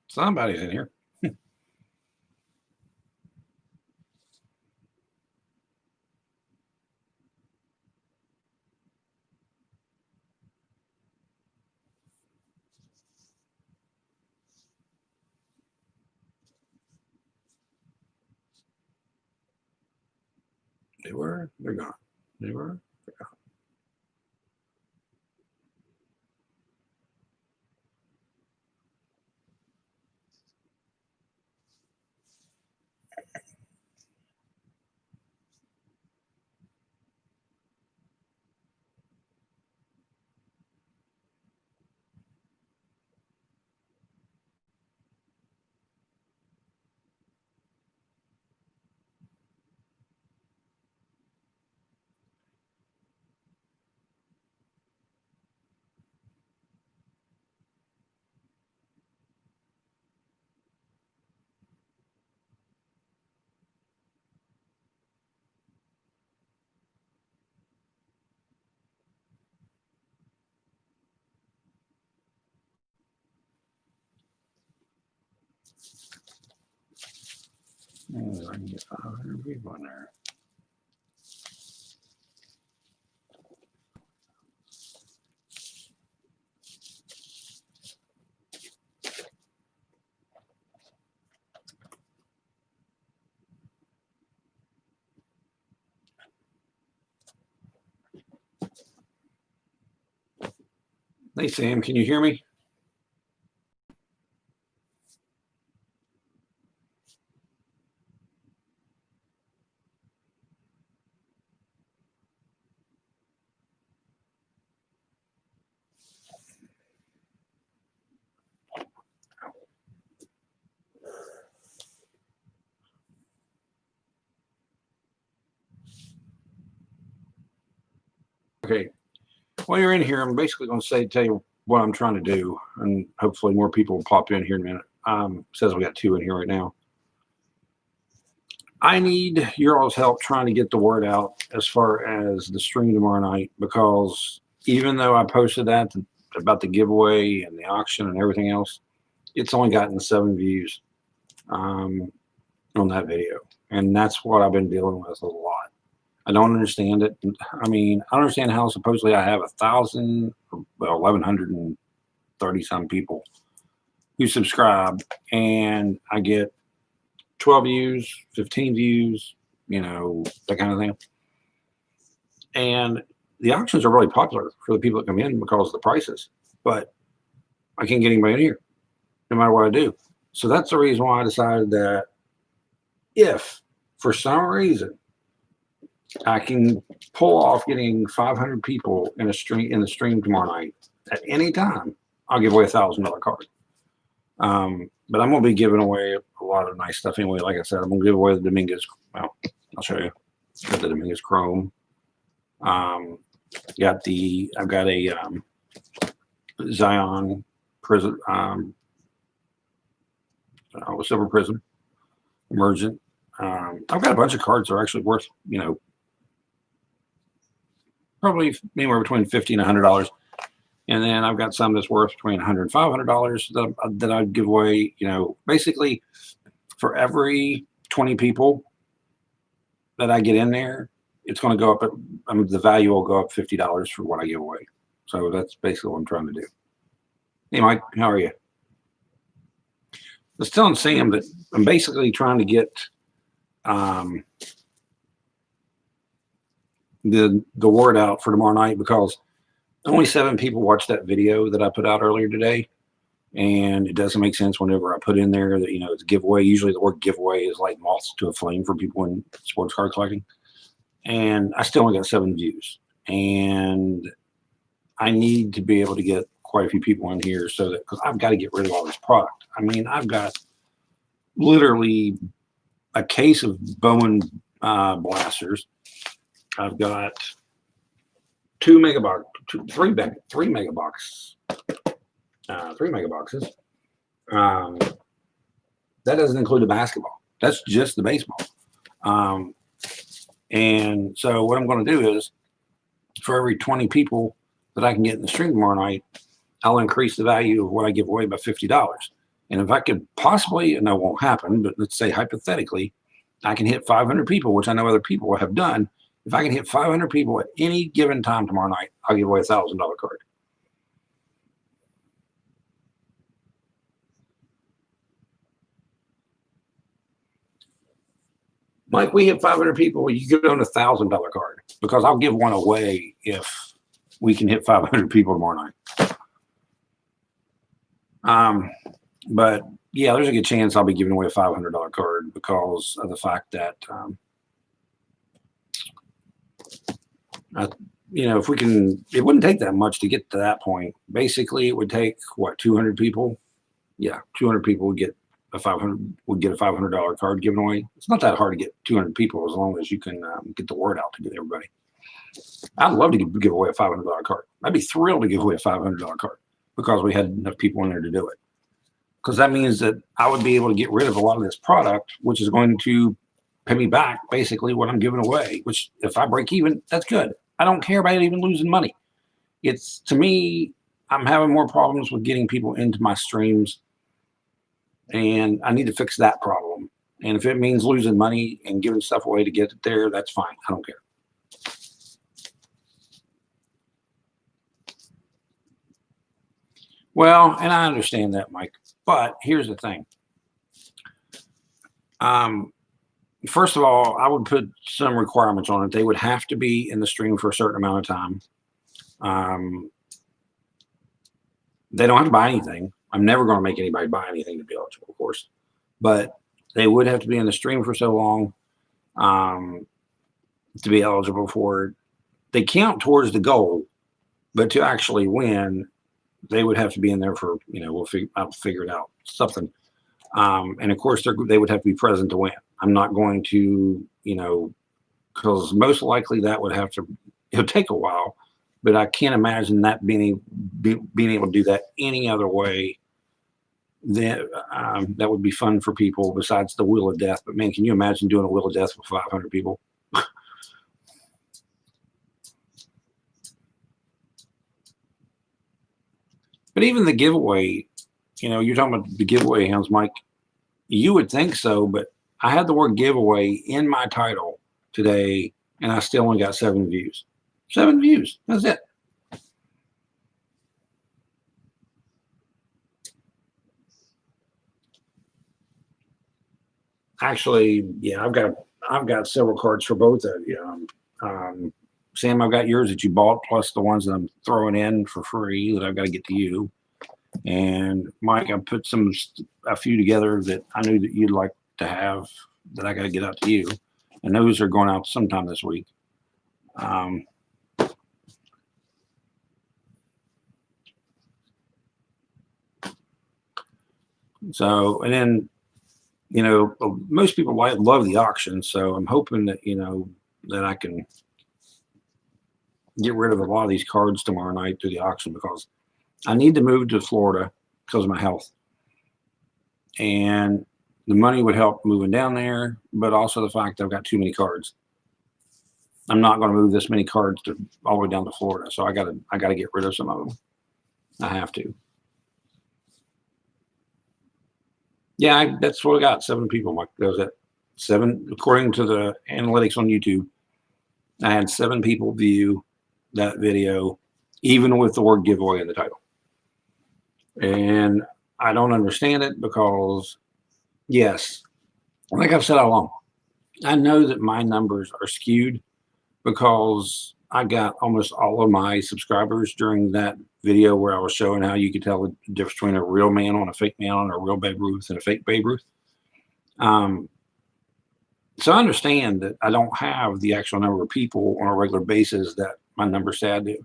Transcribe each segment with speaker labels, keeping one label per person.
Speaker 1: Somebody's in here. They're gone. They were, they're gone. I can get 500 people in there. Hey, Sam, can you hear me? Okay. While you're in here, I'm basically going to tell you what I'm trying to do, and hopefully more people will pop in here in a minute. Says we got 2 in here right now. I need your all's help trying to get the word out as far as the stream tomorrow night, because even though I posted that about the giveaway and the auction and everything else, it's only gotten 7 views on that video, and that's what I've been dealing with a lot. I don't understand it. I mean, I don't understand how supposedly I have 1,130 some people who subscribe, and I get 12 views, 15 views, that kind of thing. And the auctions are really popular for the people that come in because of the prices, but I can't get anybody in here no matter what I do. So that's the reason why I decided that if for some reason I can pull off getting 500 people in the stream tomorrow night at any time, I'll give away $1,000 card. But I'm going to be giving away a lot of nice stuff anyway. Like I said, I'm going to give away the Dominguez. Well, I'll show you. Got the Dominguez Chrome. I've got a Zion Prism, Silver Prism, Emergent. I've got a bunch of cards that are actually worth, probably anywhere between $50 and $100. And then I've got some that's worth between $100 and $500 that I'd give away. Basically for every 20 people that I get in there, it's going to go up. The value will go up $50 for what I give away. So that's basically what I'm trying to do. Hey, Mike, how are you? I was telling Sam that I'm basically trying to get the word out for tomorrow night, because only 7 people watched that video that I put out earlier today, and it doesn't make sense whenever I put in there that it's a giveaway. Usually the word giveaway is like moths to a flame for people in sports card collecting, and I still only got 7 views, and I need to be able to get quite a few people in here so that, because I've got to get rid of all this product. I mean, I've got literally a case of Bowman blasters. I've got 3 megaboxes. That doesn't include the basketball. That's just the baseball. And so what I'm going to do is, for every 20 people that I can get in the stream tomorrow night, I'll increase the value of what I give away by $50. And if I could possibly, and that won't happen, but let's say hypothetically, I can hit 500 people, which I know other people have done. If I can hit 500 people at any given time tomorrow night, I'll give away $1,000 card. Mike, we hit 500 people, you give them $1,000 card because I'll give one away if we can hit 500 people tomorrow night. But yeah, there's a good chance I'll be giving away a $500 card because of the fact that, if we can, it wouldn't take that much to get to that point. Basically, it would take what, 200 people? Yeah, 200 people would get a $500 card given away. It's not that hard to get 200 people as long as you can get the word out to get everybody. I'd love to give away a $500 card. I'd be thrilled to give away a $500 card because we had enough people in there to do it. Because that means that I would be able to get rid of a lot of this product, which is going to pay me back basically what I'm giving away, which if I break even, that's good. I don't care about even losing money. It's, to me, I'm having more problems with getting people into my streams, and I need to fix that problem. And if it means losing money and giving stuff away to get it there, that's fine. I don't care. Well, and I understand that, Mike, but here's the thing. First of all, I would put some requirements on it. They would have to be in the stream for a certain amount of time. They don't have to buy anything. I'm never going to make anybody buy anything to be eligible, of course, but they would have to be in the stream for so long to be eligible for it. They count towards the goal, but to actually win, they would have to be in there for, I'll figure it out, something. And of course, they would have to be present to win. I'm not going to, because most likely that would have to, it'll take a while, but I can't imagine that being able to do that any other way. That would be fun for people besides the Wheel of Death. But man, can you imagine doing a Wheel of Death with 500 people? But even the giveaway, you're talking about the giveaway hounds, Mike. You would think so, but I had the word giveaway in my title today, and I still only got 7 views. 7 views. That's it. Actually, yeah, I've got several cards for both of you. Sam, I've got yours that you bought, plus the ones that I'm throwing in for free that I've got to get to you. And Mike, I put a few together that I knew that you'd like to have that I got to get out to you. And those are going out sometime this week. So, and then, most people love the auction. So I'm hoping that, that I can get rid of a lot of these cards tomorrow night through the auction because I need to move to Florida because of my health. And the money would help moving down there, but also the fact that I've got too many cards. I'm not going to move this many cards all the way down to Florida. So I got to get rid of some of them. I have to. Yeah, that's what I got. 7 people, Mike. That was it. 7, according to the analytics on YouTube. I had 7 people view that video, even with the word giveaway in the title. And I don't understand it because, yes, like I've said all along, I know that my numbers are skewed because I got almost all of my subscribers during that video where I was showing how you could tell the difference between a real man on a fake man on a real Babe Ruth and a fake Babe Ruth. So I understand that I don't have the actual number of people on a regular basis that my numbers say I do.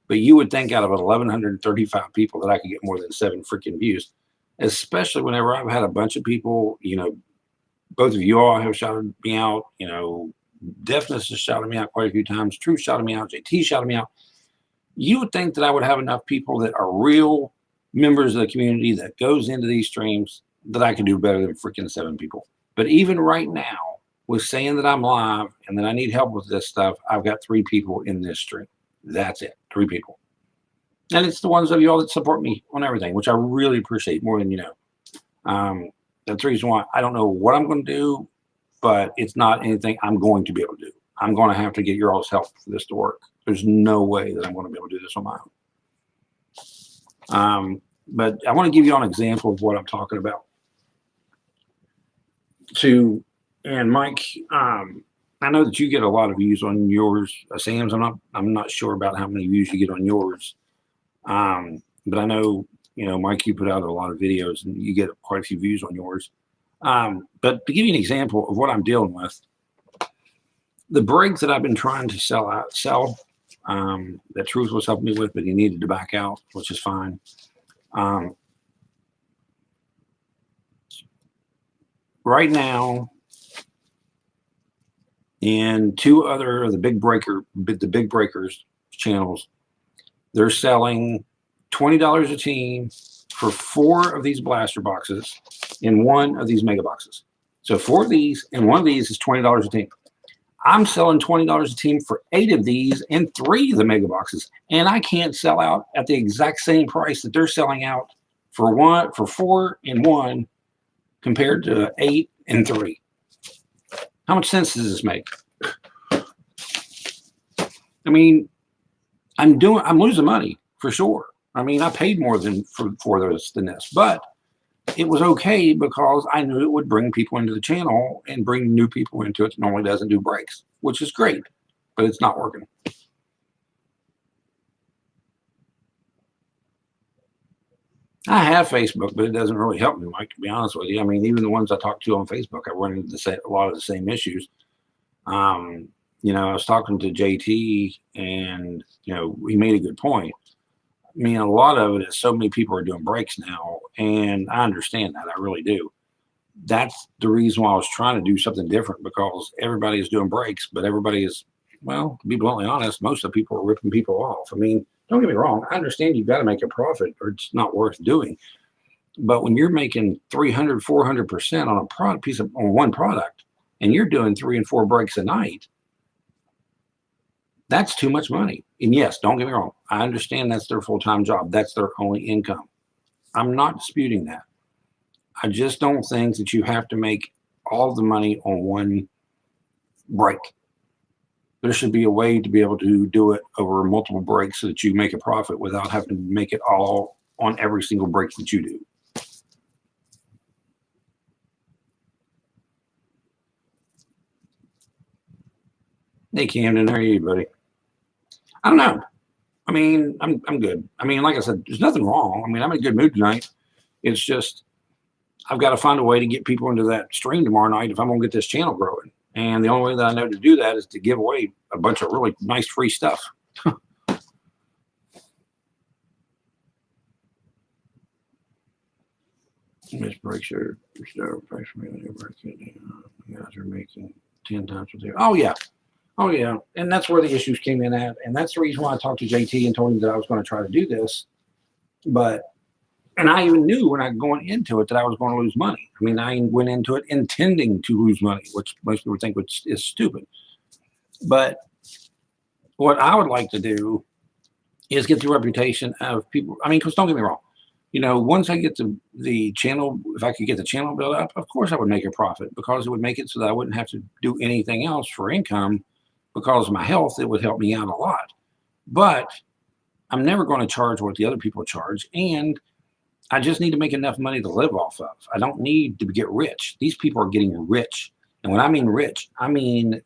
Speaker 1: But you would think out of 1,135 people that I could get more than 7 freaking views, especially whenever I've had a bunch of people, both of you all have shouted me out, Deafness has shouted me out quite a few times. Truth shouted me out. JT shouted me out. You would think that I would have enough people that are real members of the community that goes into these streams that I can do better than freaking 7 people. But even right now, with saying that I'm live and that I need help with this stuff, I've got 3 people in this stream. That's it. 3 people. And it's the ones of you all that support me on everything, which I really appreciate more than you know. That's the reason why I don't know what I'm going to do, but it's not anything I'm going to be able to do. I'm going to have to get your all's help for this to work. There's no way that I'm going to be able to do this on my own. But I want to give you an example of what I'm talking about. And Mike, I know that you get a lot of views on yours, Sam's. I'm not sure about how many views you get on yours, but I know, Mike, you put out a lot of videos and you get quite a few views on yours. But to give you an example of what I'm dealing with, the break that I've been trying to sell that Truth was helping me with, but he needed to back out, which is fine. Right now, and two other of the big breakers channels, they're selling $20 a team for 4 of these blaster boxes in 1 of these mega boxes. So 4 of these and 1 of these is $20 a team. I'm selling $20 a team for 8 of these and 3 of the mega boxes, and I can't sell out at the exact same price that they're selling out for 4 and 1 compared to 8 and 3. How much sense does this make? I mean, I'm losing money for sure. I mean, I paid more than this, but it was okay because I knew it would bring people into the channel and bring new people into it that normally doesn't do breaks, which is great, but it's not working. I have Facebook, but it doesn't really help me, Mike, to be honest with you. I mean, even the ones I talk to on Facebook, I run into a lot of the same issues. I was talking to JT and, he made a good point. I mean, a lot of it is so many people are doing breaks now, and I understand that. I really do. That's the reason why I was trying to do something different, because everybody is doing breaks, but everybody is, well, to be bluntly honest, most of the people are ripping people off. I mean, don't get me wrong. I understand you've got to make a profit or it's not worth doing. But when you're making 300, 400% on on one product, and you're doing 3 and 4 breaks a night, that's too much money. And yes, don't get me wrong. I understand that's their full-time job. That's their only income. I'm not disputing that. I just don't think that you have to make all the money on one break. There should be a way to be able to do it over multiple breaks so that you make a profit without having to make it all on every single break that you do. Hey, Camden, how are you, buddy? I don't know. I mean, I'm good. I mean, like I said, there's nothing wrong. I mean, I'm in a good mood tonight. It's just I've got to find a way to get people into that stream tomorrow night if I'm going to get this channel growing. And the only way that I know to do that is to give away a bunch of really nice free stuff. Miss breaks your price for me. You guys are making 10 times what they are. Oh, yeah. Oh, yeah. And that's where the issues came in at. And that's the reason why I talked to JT and told him that I was going to try to do this. And I even knew when I going into it that I was going to lose money. I mean, I went into it intending to lose money, which most people think is stupid. But what I would like to do is get the reputation of people. I mean, because don't get me wrong. Once I get the channel, if I could get the channel built up, of course I would make a profit, because it would make it so that I wouldn't have to do anything else for income. Because of my health, it would help me out a lot. But I'm never going to charge what the other people charge. And I just need to make enough money to live off of. I don't need to get rich. These people are getting rich. And when I mean rich, I mean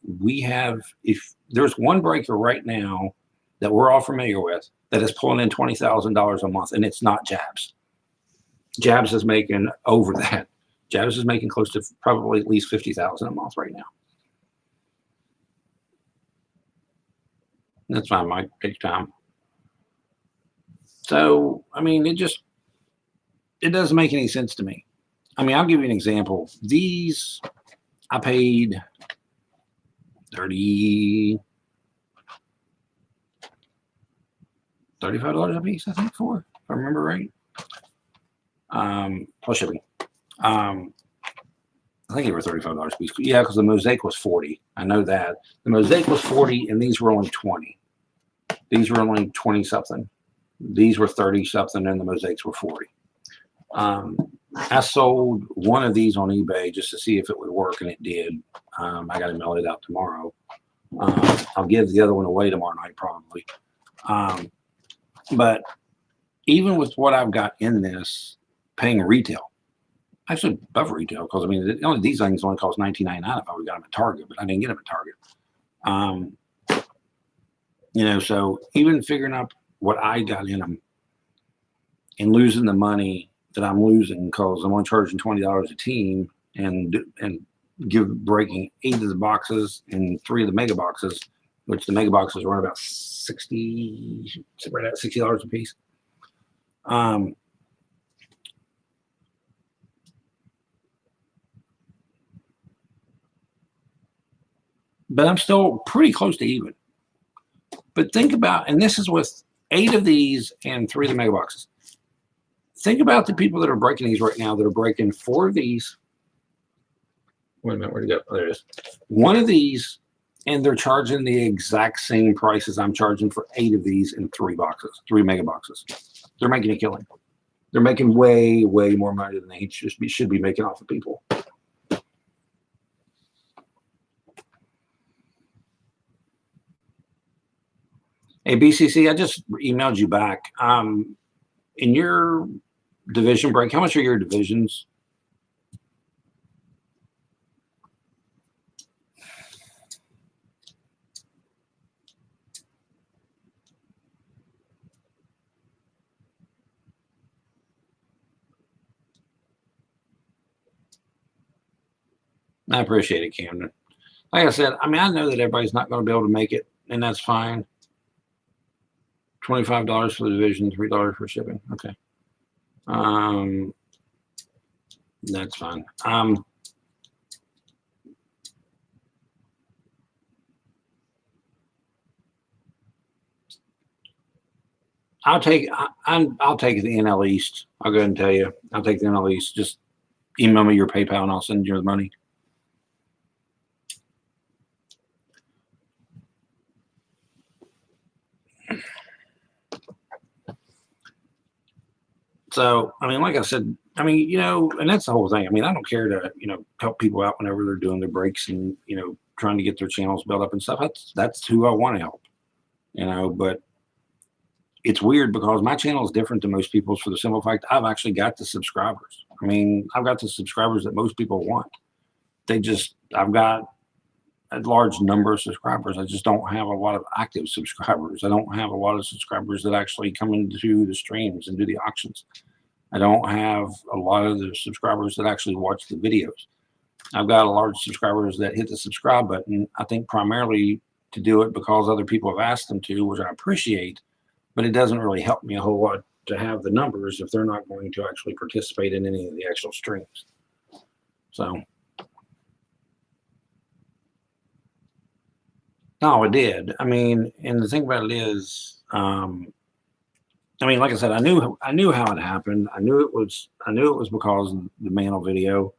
Speaker 1: if there's one breaker right now that we're all familiar with that is pulling in $20,000 a month, and it's not Jabs. Jabs is making over that. Jabs is making close to probably at least $50,000 a month right now. That's fine, Mike. Take your time. So, I mean, it doesn't make any sense to me. I mean, I'll give you an example. These, I paid $35 a piece, I think, for, if I remember right. Plus shipping. I think they were $35 a piece. Yeah, because the Mosaic was $40. I know that. The Mosaic was $40, and these were only $20. These were only 20 something. These were 30 something, and the Mosaics were $40. I sold one of these on eBay just to see if it would work, and it did. I got to mail it out tomorrow. I'll give the other one away tomorrow night probably. But even with what I've got in this, paying retail, actually above retail, because I mean, these things only cost $19.99 if I would have got them at Target, but I didn't get them at Target. So even figuring out what I got in them and losing the money that I'm losing because I'm only charging $20 a team and breaking 8 of the boxes and 3 of the mega boxes, which the mega boxes run about right at $60 a piece. But I'm still pretty close to even. But think about, and this is with 8 of these and 3 of the mega boxes. Think about the people that are breaking these right now that are breaking 4 of these. Wait a minute, where'd it go? Oh, there it is. 1 of these, and they're charging the exact same price as I'm charging for 8 of these in 3 mega boxes. They're making a killing. They're making way, way more money than they should be making off of people. Hey, BCC, I just emailed you back. In your division break, how much are your divisions? I appreciate it, Camden. Like I said, I mean, I know that everybody's not going to be able to make it, and that's fine. $25 for the division, $3 for shipping. Okay. That's fine. I'll take the NL East. I'll go ahead and tell you. I'll take the NL East. Just email me your PayPal and I'll send you the money. So, I mean, like I said, I mean, and that's the whole thing. I mean, I don't care to, help people out whenever they're doing their breaks and, trying to get their channels built up and stuff. That's who I want to help, but it's weird because my channel is different than most people's for the simple fact I've actually got the subscribers. I mean, I've got the subscribers that most people want. I've got a large number of subscribers. I just don't have a lot of active subscribers. I don't have a lot of subscribers that actually come into the streams and do the auctions. I don't have a lot of the subscribers that actually watch the videos. I've got a large subscribers that hit the subscribe button, I think primarily to do it because other people have asked them to, which I appreciate, but it doesn't really help me a whole lot to have the numbers if they're not going to actually participate in any of the actual streams. So, no, it did. I mean, and the thing about it is, I mean, like I said, I knew how it happened. I knew it was because of the Mantle video,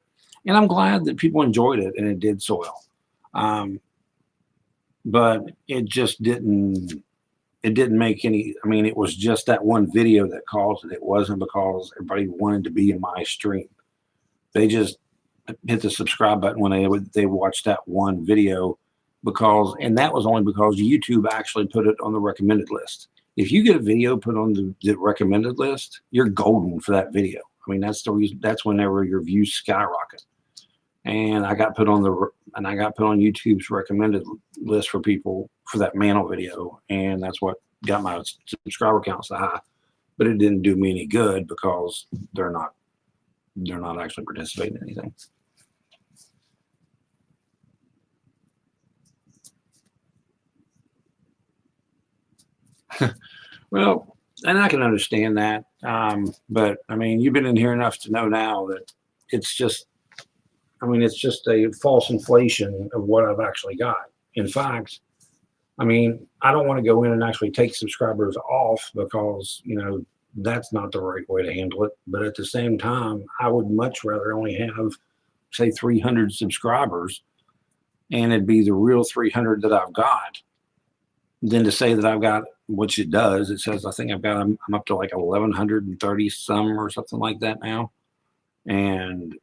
Speaker 1: and I'm glad that people enjoyed it and it did so well. But it just didn't make any. I mean, it was just that one video that caused it. It wasn't because everybody wanted to be in my stream. They just hit the subscribe button when they watched that one video and that was only because YouTube actually put it on the recommended list. If you get a video put on the recommended list, you're golden for that video. I mean, that's the reason. That's whenever your views skyrocket. And I got put on YouTube's recommended list for people for that Mantle video, and that's what got my subscriber count so high. But it didn't do me any good because they're not actually participating in anything. Well, and I can understand that. But I mean, you've been in here enough to know now that it's just a false inflation of what I've actually got. In fact, I mean, I don't want to go in and actually take subscribers off because, that's not the right way to handle it. But at the same time, I would much rather only have, say, 300 subscribers and it'd be the real 300 that I've got than to say that I've got, which it does. It says, I think I'm up to like 1,130 some or something like that now. And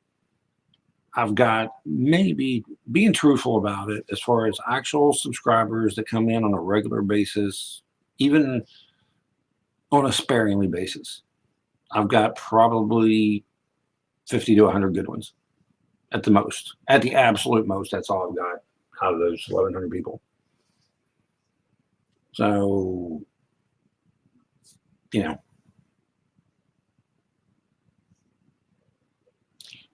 Speaker 1: I've got, maybe being truthful about it, as far as actual subscribers that come in on a regular basis, even on a sparingly basis, I've got probably 50 to 100 good ones at the most. At the absolute most, that's all I've got out of those 1,100 people. So, you know,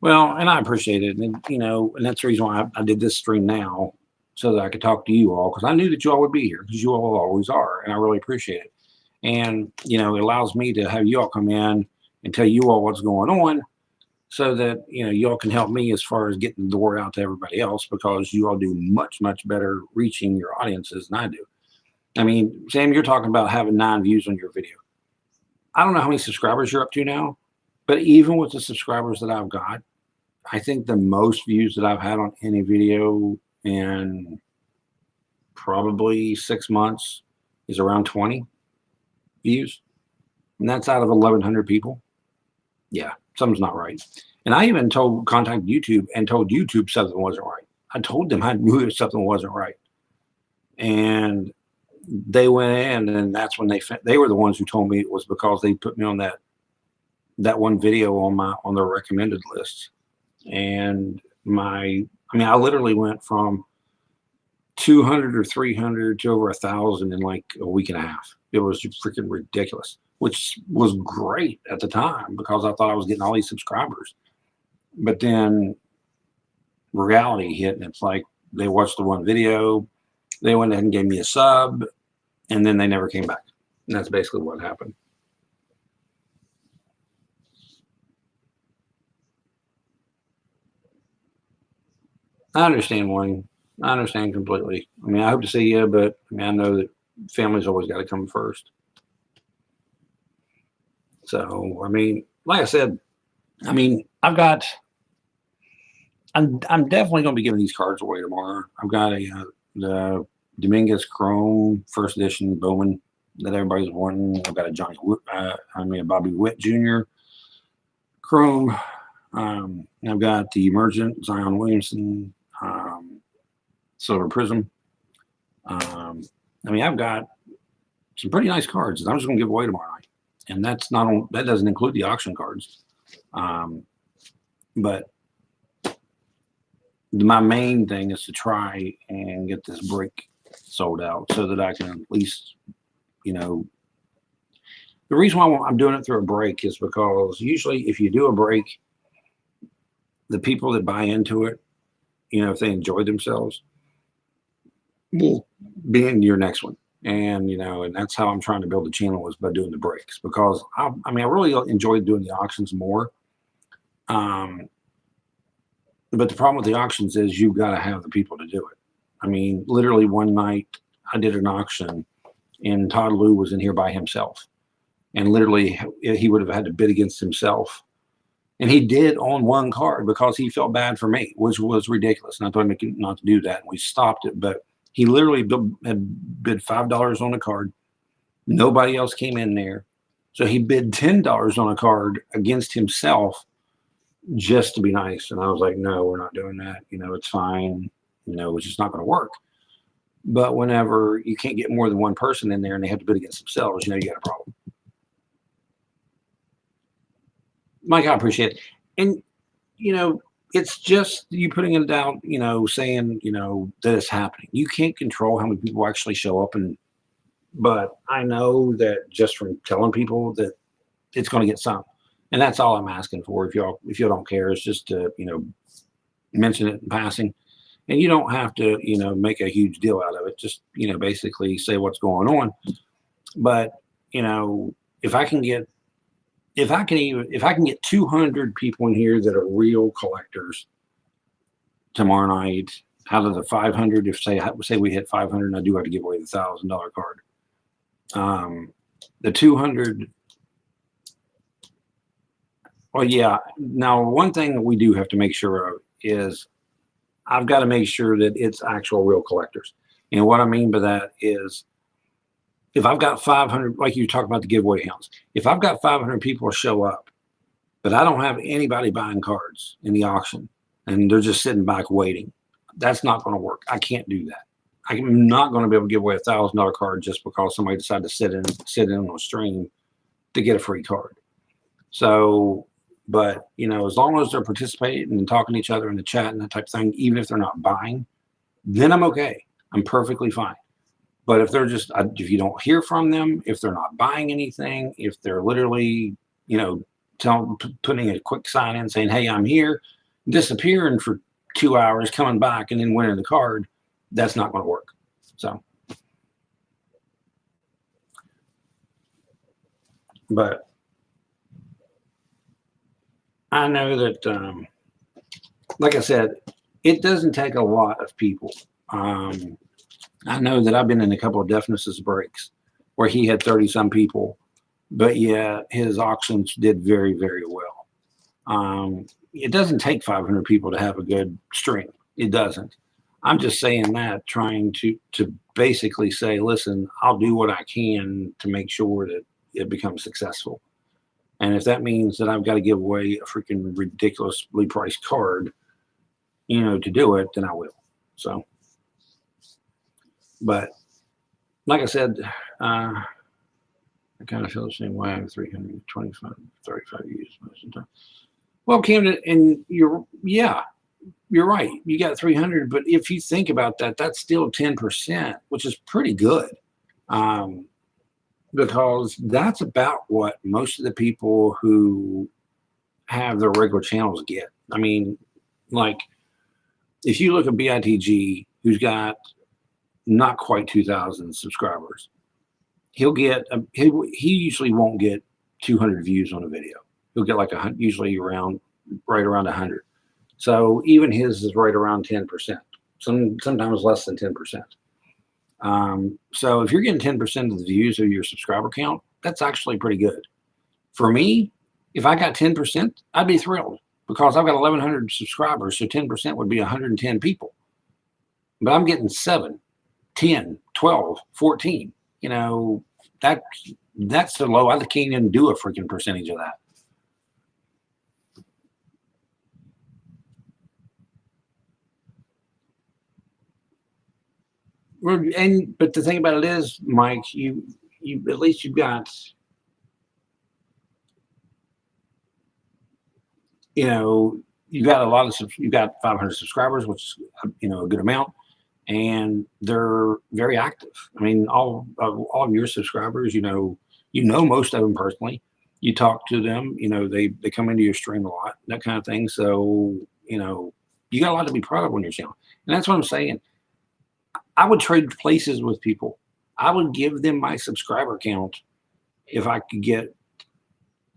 Speaker 1: well, and I appreciate it. And, and that's the reason why I did this stream now, so that I could talk to you all, because I knew that you all would be here, because you all always are. And I really appreciate it. And, it allows me to have you all come in and tell you all what's going on, so that, you all can help me as far as getting the word out to everybody else, because you all do much, much better reaching your audiences than I do. I mean, Sam, you're talking about having 9 views on your video. I don't know how many subscribers you're up to now, but even with the subscribers that I've got, I think the most views that I've had on any video in probably 6 months is around 20 views. And that's out of 1,100 people. Yeah, something's not right. And I even contacted YouTube and told YouTube something wasn't right. I told them I knew something wasn't right. And they went in, and that's when they were the ones who told me it was because they put me on that one video on their recommended list. And I literally went from 200 or 300 to over 1,000 in like a week and a half. It was freaking ridiculous, which was great at the time, because I thought I was getting all these subscribers. But then reality hit, and it's like they watched the one video, they went ahead and gave me a sub, and then they never came back. And that's basically what happened. I understand, Wayne. I understand completely. I mean, I hope to see you, but I know that family's always got to come first. So, like I said, I'm definitely going to be giving these cards away tomorrow. I've got the Dominguez Chrome First Edition Bowman that everybody's wanting. I've got a Bobby Witt Jr. Chrome. I've got the Emergent Zion Williamson Silver Prism. I've got some pretty nice cards that I'm just going to give away tomorrow night, and that doesn't include the auction cards. But my main thing is to try and get this break sold out, so that I can at least, the reason why I'm doing it through a break is because usually if you do a break, the people that buy into it, if they enjoy themselves, will be in your next one. And, and that's how I'm trying to build the channel, is by doing the breaks, because I really enjoy doing the auctions more. But the problem with the auctions is you've got to have the people to do it. Literally one night I did an auction, and Todd Lou was in here by himself, and literally he would have had to bid against himself. And he did on one card because he felt bad for me, which was ridiculous. And I told him not to do that, and we stopped it. But he literally had bid $5 on a card. Nobody else came in there. So he bid $10 on a card against himself, just to be nice. And I was like, no, we're not doing that. It's fine. It's just not going to work. But whenever you can't get more than one person in there and they have to bid against themselves, you got a problem. Mike, I appreciate it. And, it's just you putting it down, saying, that it's happening. You can't control how many people actually show up. But I know that just from telling people that it's going to get some. And that's all I'm asking for. If you don't care, it's just to, mention it in passing. And you don't have to, make a huge deal out of it. Just, basically say what's going on. But, if I can get 200 people in here that are real collectors tomorrow night, out of the 500, if say we hit 500, and I do have to give away the $1,000 card. The 200. Well, yeah. Now, one thing that we do have to make sure of is I've got to make sure that it's actual real collectors. And what I mean by that is, if I've got 500, like you talk about the giveaway hounds, if I've got 500 people show up but I don't have anybody buying cards in the auction and they're just sitting back waiting. That's not going to work. I can't do that. I'm not going to be able to give away $1,000 card just because somebody decided to sit in on a stream to get a free card. So, but as long as they're participating and talking to each other in the chat and that type of thing, even if they're not buying, then I'm okay. I'm perfectly fine. But if they're just, if you don't hear from them, if they're not buying anything, if they're literally, putting a quick sign in saying, hey, I'm here, disappearing for 2 hours, coming back and then winning the card, that's not going to work. So, but I know that, like I said, it doesn't take a lot of people. I know that I've been in a couple of Deafnesses breaks where he had 30 some people, but yeah, his auctions did very, very well. It doesn't take 500 people to have a good stream. It doesn't. I'm just saying that, trying to basically say, listen, I'll do what I can to make sure that it becomes successful. And if that means that I've got to give away a freaking ridiculously priced card, to do it, then I will. So, but like I said, I kind of feel the same way. I have 325, 35 views most of the time. Well, Camden, and you're right. You got 300, but if you think about that, that's still 10%, which is pretty good. Because that's about what most of the people who have their regular channels get. I mean, like, if you look at BITG, who's got not quite 2,000 subscribers, he'll get, he usually won't get 200 views on a video. He'll get like usually right around 100. So even his is right around 10%, sometimes less than 10%. So if you're getting 10% of the views of your subscriber count, that's actually pretty good. For me, if I got 10%, I'd be thrilled because I've got 1,100 subscribers. So 10% would be 110 people, but I'm getting 7, 10, 12, 14, that's so low. I can't even do a freaking percentage of that. But the thing about it is, Mike, you at least you've got, you've got a lot of, you've got 500 subscribers, which is, a good amount, and they're very active. I mean, all of your subscribers, most of them personally. You talk to them, they come into your stream a lot, that kind of thing. So, you got a lot to be proud of on your channel, and that's what I'm saying. I would trade places with people. I would give them my subscriber count if I could get,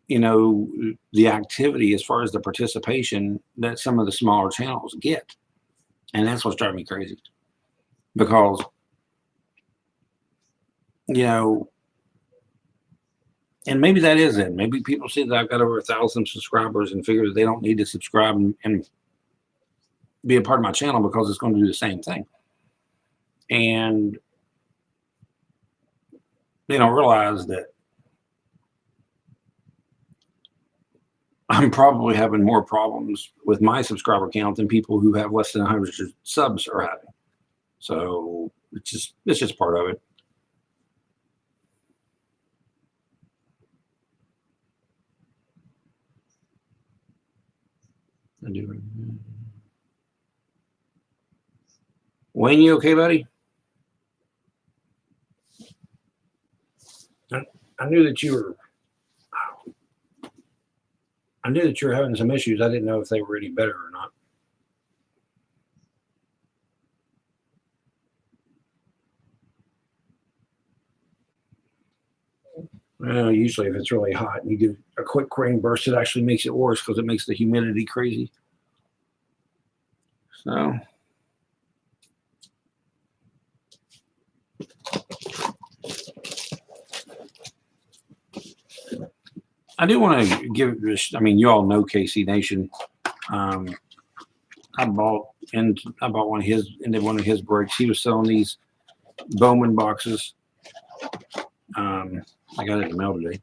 Speaker 1: the activity as far as the participation that some of the smaller channels get. And that's what's driving me crazy. Because, and maybe that is it. Maybe people see that I've got over 1,000 subscribers and figure that they don't need to subscribe and be a part of my channel because it's going to do the same thing. And they don't realize that I'm probably having more problems with my subscriber count than people who have less than 100 subs are having. So it's just part of it. I do. Wayne, you okay, buddy? I knew that you were having some issues. I didn't know if they were any better or not. Well, usually if it's really hot and you get a quick rain burst, it actually makes it worse because it makes the humidity crazy. So I do want to give this. I mean, you all know KC Nation. I bought one of his into one of his breaks. He was selling these Bowman boxes. I got it in the mail today,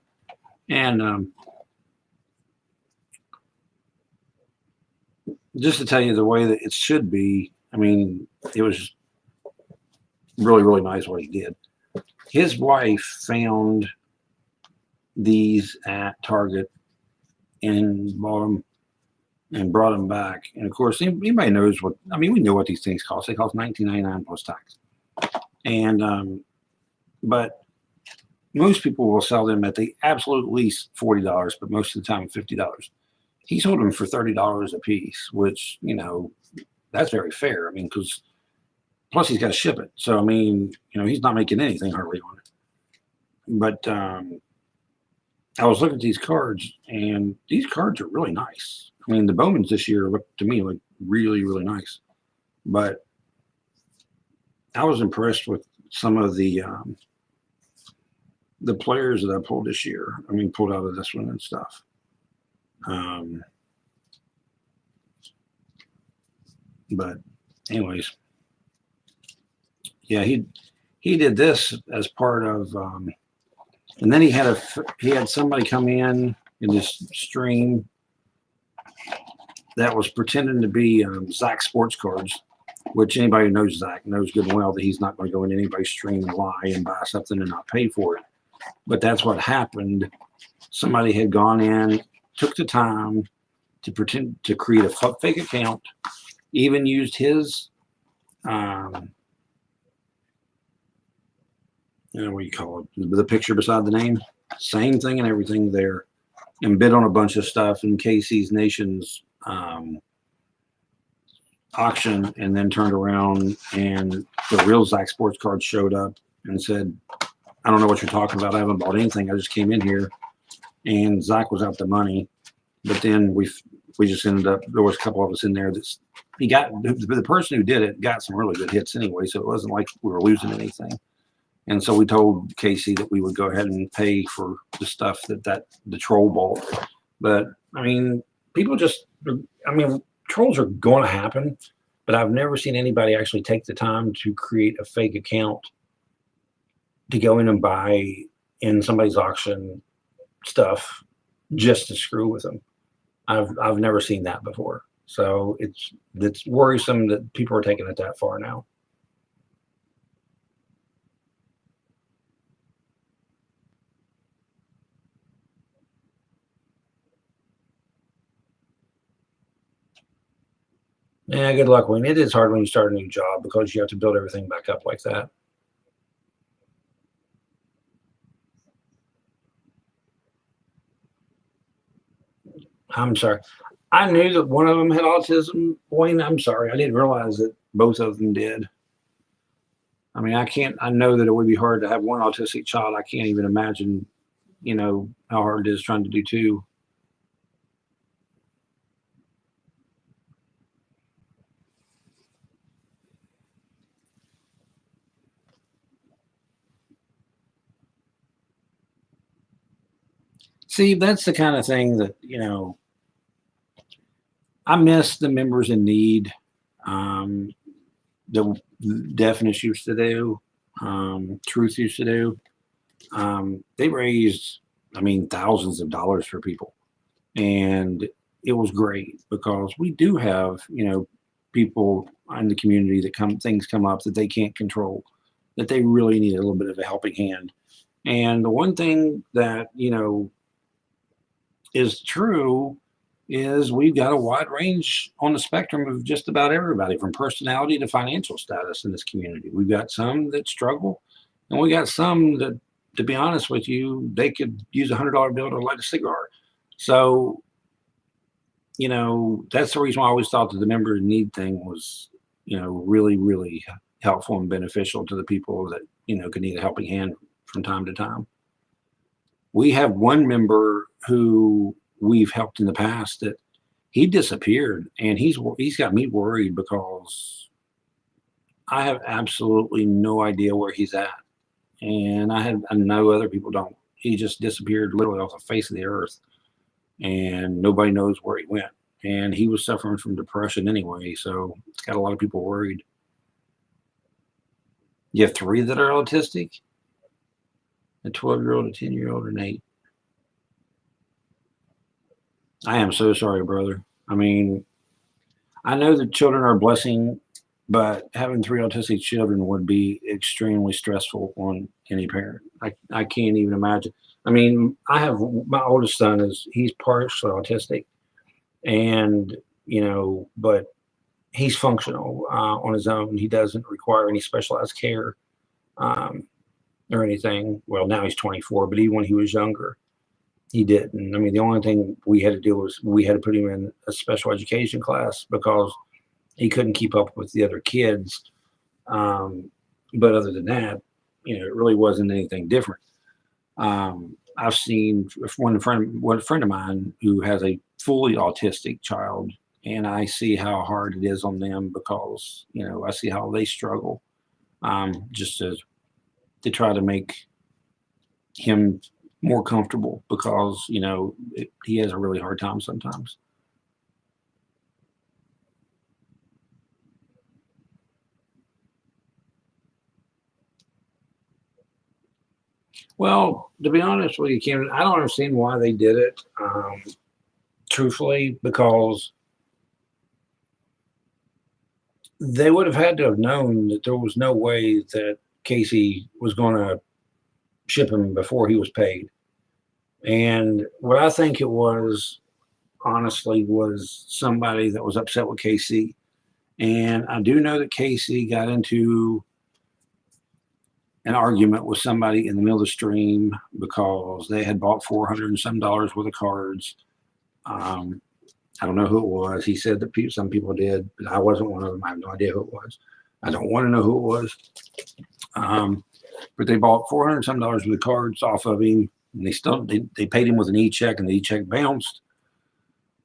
Speaker 1: and just to tell you the way that it should be. I mean, it was really, really nice what he did. His wife found these at Target and bought them and brought them back. And of course, anybody knows what, I mean, we know what these things cost. They cost $19.99 plus tax. And, but most people will sell them at the absolute least $40, but most of the time $50. He sold them for $30 a piece, which, that's very fair. I mean, because plus he's got to ship it. So, I mean, he's not making anything hardly on it. But I was looking at these cards, and these cards are really nice. I mean, the Bowmans this year look to me like really, really nice. But I was impressed with some of the players that I pulled this year. I mean, pulled out of this one and stuff. But anyways, yeah, he did this as part of, and then he had somebody come in this stream that was pretending to be Zach Sports Cards, which anybody who knows Zach knows good and well that he's not going to go into anybody's stream and lie and buy something and not pay for it. But that's what happened. Somebody had gone in, took the time to pretend to create a fake account, even used his, what do you call it? The picture beside the name, same thing and everything there, and bid on a bunch of stuff in Casey's Nations auction, and then turned around and the real Zach Sports Cards showed up and said, I don't know what you're talking about. I haven't bought anything. I just came in here. And Zach was out the money. But then we just ended up, there was a couple of us in there that's, the person who did it got some really good hits anyway. So it wasn't like we were losing anything. And so we told Casey that we would go ahead and pay for the stuff that the troll bought. But I mean, trolls are going to happen, but I've never seen anybody actually take the time to create a fake account to go in and buy in somebody's auction stuff just to screw with them. I've never seen that before. So it's worrisome that people are taking it that far now. Yeah, good luck. When it is hard when you start a new job because you have to build everything back up like that. I'm sorry. I knew that one of them had autism. Wayne, I'm sorry. I didn't realize that both of them did. I mean, I know that it would be hard to have one autistic child. I can't even imagine, how hard it is trying to do two. See, that's the kind of thing that, I miss the members in need. The Deafness used to do, Truth used to do. They raised, thousands of dollars for people. And it was great because we do have, people in the community that things come up that they can't control, that they really need a little bit of a helping hand. And the one thing that, is true is we've got a wide range on the spectrum of just about everybody from personality to financial status in this community. We've got some that struggle, and we got some that, to be honest with you, they could use $100 bill to light a cigar. So, that's the reason why I always thought that the member in need thing was, really, really helpful and beneficial to the people that, could need a helping hand from time to time. We have one member who we've helped in the past that he disappeared, and he's got me worried because I have absolutely no idea where he's at, and I know other people don't. He just disappeared literally off the face of the earth, and nobody knows where he went. And he was suffering from depression anyway, so it's got a lot of people worried. You have 3 that are autistic: a 12-year-old, a 10-year-old, and 8. I am so sorry, brother. I mean, I know that children are a blessing, but having three autistic children would be extremely stressful on any parent. I can't even imagine. I mean, I have my oldest son is he's partially autistic, and but he's functional on his own. He doesn't require any specialized care um, or anything. Well, now he's 24, but even when he was younger, he didn't. I mean, the only thing we had to do was we had to put him in a special education class because he couldn't keep up with the other kids. But other than that, it really wasn't anything different. I've seen one friend of mine who has a fully autistic child, and I see how hard it is on them because I see how they struggle just to try to make him more comfortable because he has a really hard time sometimes. Well, to be honest with you, Kim, I don't understand why they did it. Truthfully, because they would have had to have known that there was no way that Casey was going to ship him before he was paid. And what I think it was, honestly, was somebody that was upset with Casey. And I do know that Casey got into an argument with somebody in the middle of the stream because they had bought 400 and some dollars worth of cards. Um, I don't know who it was. He said that some people did, but I wasn't one of them. I have no idea who it was. I don't want to know who it was. But they bought 400 some dollars worth of cards off of him, and they paid him with an e-check, and the e-check bounced.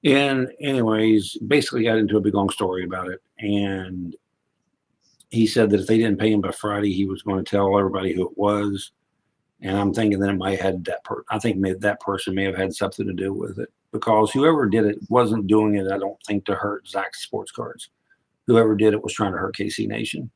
Speaker 1: And anyways, basically got into a big long story about it. And he said that if they didn't pay him by Friday, he was going to tell everybody who it was. And I'm thinking that it might have had I think that person may have had something to do with it because whoever did it wasn't doing it, I don't think, to hurt Zach's sports cards. Whoever did it was trying to hurt KC Nation.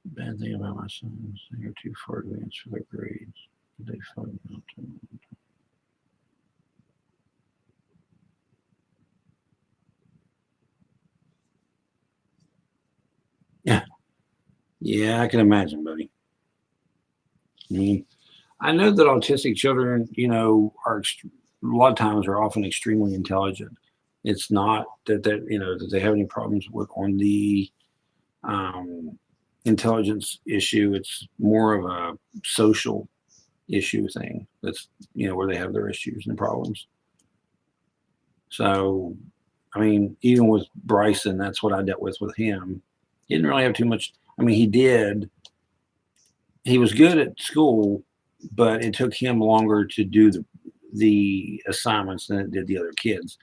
Speaker 1: Bad thing about my sons, they are too far advanced for their grades. They fun not to. Yeah, yeah, I can imagine, buddy. I mean, I know that autistic children, are a lot of times are often extremely intelligent. It's not that they have any problems with on the um, intelligence issue. It's more of a social issue thing. That's where they have their issues and problems. So, I mean, even with Bryson, that's what I dealt with him. He didn't really have too much. I mean, he did. He was good at school, but it took him longer to do the assignments than it did the other kids.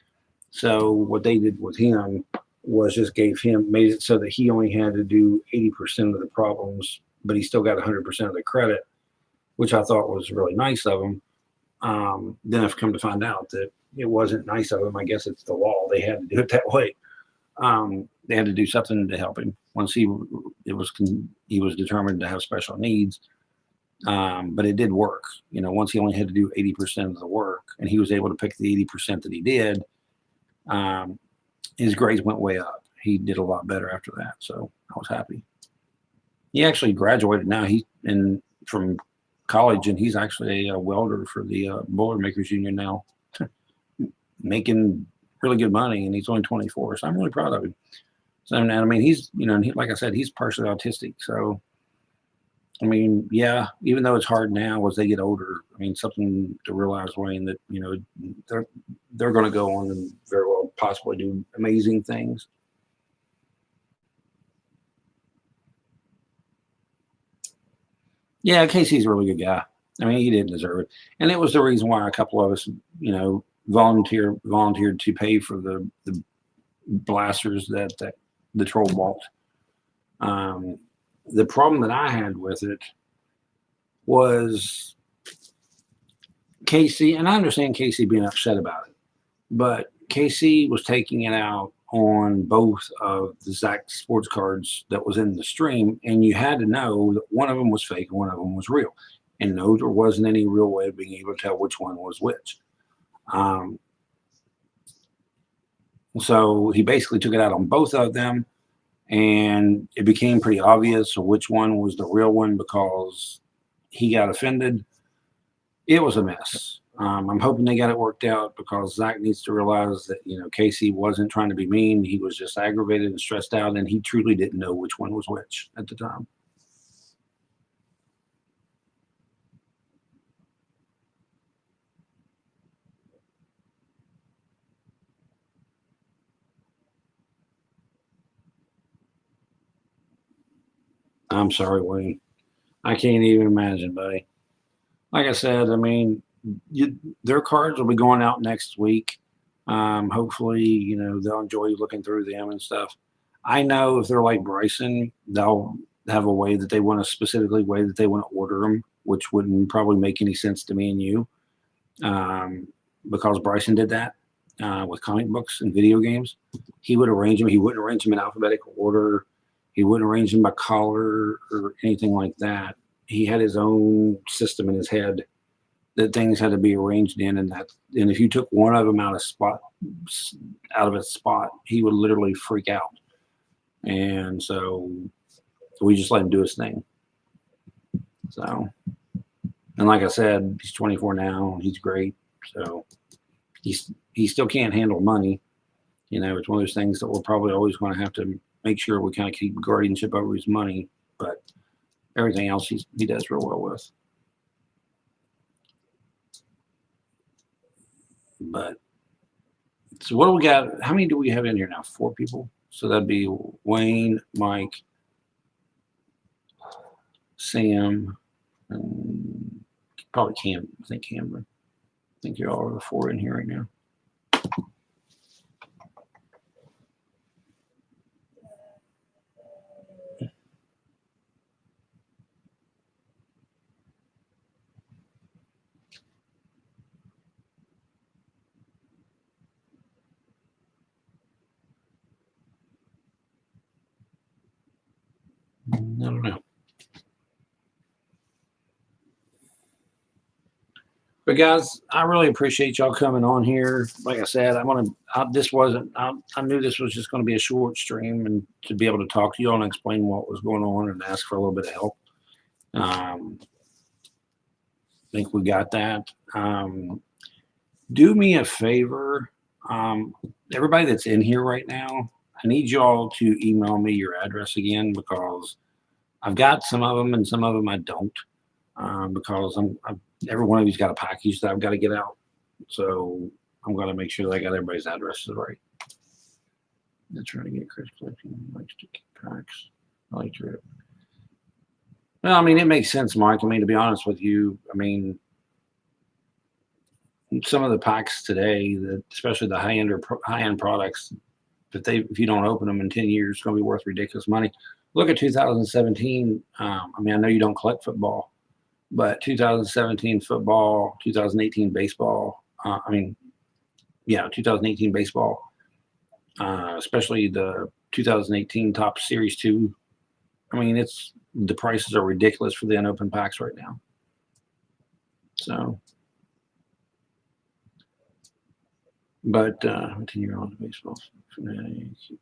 Speaker 1: So what they did with him was just made it so that he only had to do 80% of the problems, but he still got 100% of the credit, which I thought was really nice of him. Then I've come to find out that it wasn't nice of him. I guess it's the law. They had to do it that way. They had to do something to help him once he was determined to have special needs. But it did work. Once he only had to do 80% of the work, and he was able to pick the 80% that he did, his grades went way up. He did a lot better after that, so I was happy. He actually graduated now. He's from college, and he's actually a welder for the Boilermakers Union now, making really good money, and he's only 24. So I'm really proud of him. So, and I mean, he's like I said, he's partially autistic. So, I mean, yeah, even though it's hard now as they get older, I mean, something to realize, Wayne, that they're going to go on and very well possibly do amazing things. Yeah, Casey's a really good guy. I mean, he didn't deserve it, and it was the reason why a couple of us, volunteered to pay for the blasters that the troll bought. Um, the problem that I had with it was Casey, and I understand Casey being upset about it, but Casey was taking it out on both of the Zach sports cards that was in the stream, and you had to know that one of them was fake and one of them was real. And no, there wasn't any real way of being able to tell which one was which. So he basically took it out on both of them, and it became pretty obvious which one was the real one because he got offended. It was a mess. I'm hoping they got it worked out because Zach needs to realize that, Casey wasn't trying to be mean. He was just aggravated and stressed out, and he truly didn't know which one was which at the time. I'm sorry, Wayne. I can't even imagine, buddy. Like I said, I mean, their cards will be going out next week. Hopefully, they'll enjoy looking through them and stuff. I know if they're like Bryson, they'll have a way that they want to specifically way that they want to order them, which wouldn't probably make any sense to me and you, because Bryson did that with comic books and video games. He would arrange them. He wouldn't arrange them in alphabetical order. He wouldn't arrange them by color or anything like that. He had his own system in his head that things had to be arranged in, and if you took one of them out of its spot, he would literally freak out. And so we just let him do his thing. So, and like I said, he's 24 now. He's great. So he still can't handle money. It's one of those things that we're probably always going to have to make sure we kind of keep guardianship over his money, but everything else he does real well with. But so what do we got? How many do we have in here now? 4 people. So that'd be Wayne, Mike, Sam, and probably Cam. I think Cameron. I think you're all the 4 in here right now. I don't know. But guys, I really appreciate y'all coming on here. Like I said, I knew this was just going to be a short stream, and to be able to talk to y'all and explain what was going on and ask for a little bit of help. I think we got that. Do me a favor, everybody that's in here right now, I need y'all to email me your address again because I've got some of them and some of them I don't, because every one of you's got a package that I've got to get out. So I'm going to make sure that I got everybody's addresses right. I'm trying to get Chris collecting likes to keep packs. I like to. Well, I mean, it makes sense, Mike. I mean, to be honest with you, I mean, some of the packs today, especially the high-end products, if you don't open them in 10 years, it's going to be worth ridiculous money. Look at 2017. I mean, I know you don't collect football, but 2017 football, 2018 baseball. 2018 baseball, especially the 2018 Top Series 2. I mean, the prices are ridiculous for the unopened packs right now. So, but 10-year-old baseball fanatics,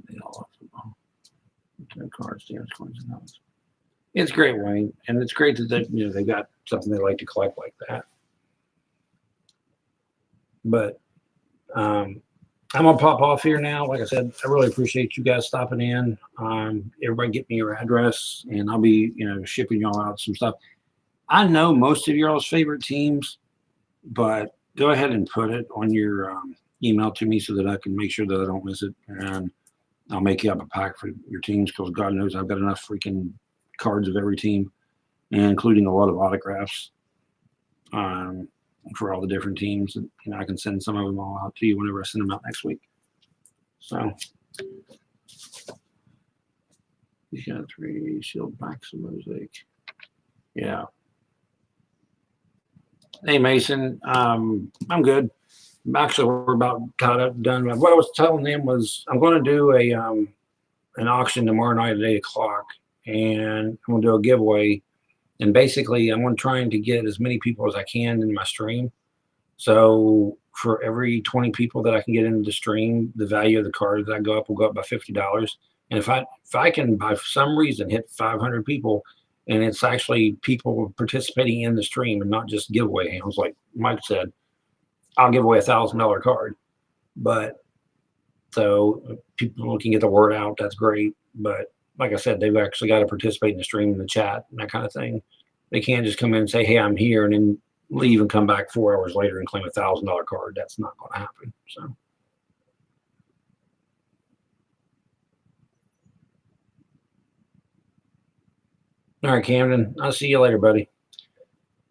Speaker 1: they all love football. Cards, stamps, coins, and notes. It's great, Wayne, and it's great that they got something they like to collect like that. But I'm gonna pop off here now. Like I said, I really appreciate you guys stopping in. Everybody get me your address, and I'll be shipping y'all out some stuff. I know most of y'all's favorite teams, but go ahead and put it on your email to me so that I can make sure that I don't miss it, and I'll make you up a pack for your teams because God knows I've got enough freaking cards of every team, including a lot of autographs for all the different teams. And I can send some of them all out to you whenever I send them out next week. So he's got 3 sealed packs of Mosaic. Yeah. Hey Mason, I'm good. Actually, we're about caught up, done. What I was telling them was I'm going to do an auction tomorrow night at 8:00, and I'm gonna do a giveaway. And basically, I'm gonna try to get as many people as I can in my stream. So for every 20 people that I can get into the stream, the value of the card that I go up will go up by $50. And if I can by some reason hit 500 people, and it's actually people participating in the stream and not just giveaway hounds, like Mike said, I'll give away $1,000 card. But so people can get the word out. That's great. But like I said, they've actually got to participate in the stream, in the chat, and that kind of thing. They can't just come in and say, "Hey, I'm here," and then leave and come back 4 hours later and claim $1,000 card. That's not going to happen. So, all right, Camden, I'll see you later, buddy.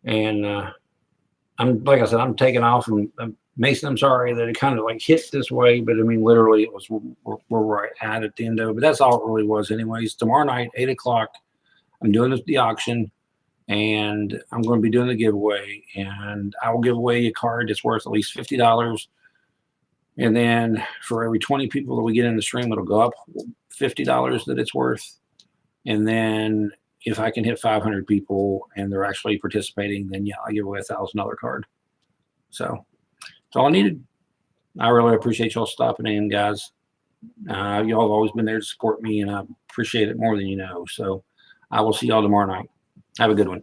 Speaker 1: And I'm like I said, I'm taking off, and Mason, I'm sorry that it kind of like hit this way, but I mean, literally, it was where we're at the end of it. But that's all it really was, anyways. Tomorrow night, 8 o'clock, I'm doing the auction, and I'm going to be doing the giveaway, and I will give away a card that's worth at least $50. And then for every 20 people that we get in the stream, it'll go up $50 that it's worth. And then if I can hit 500 people and they're actually participating, then yeah, I'll give away $1,000 card. So that's all I needed. I really appreciate y'all stopping in, guys. Y'all have always been there to support me, and I appreciate it more than you know. So I will see y'all tomorrow night. Have a good one.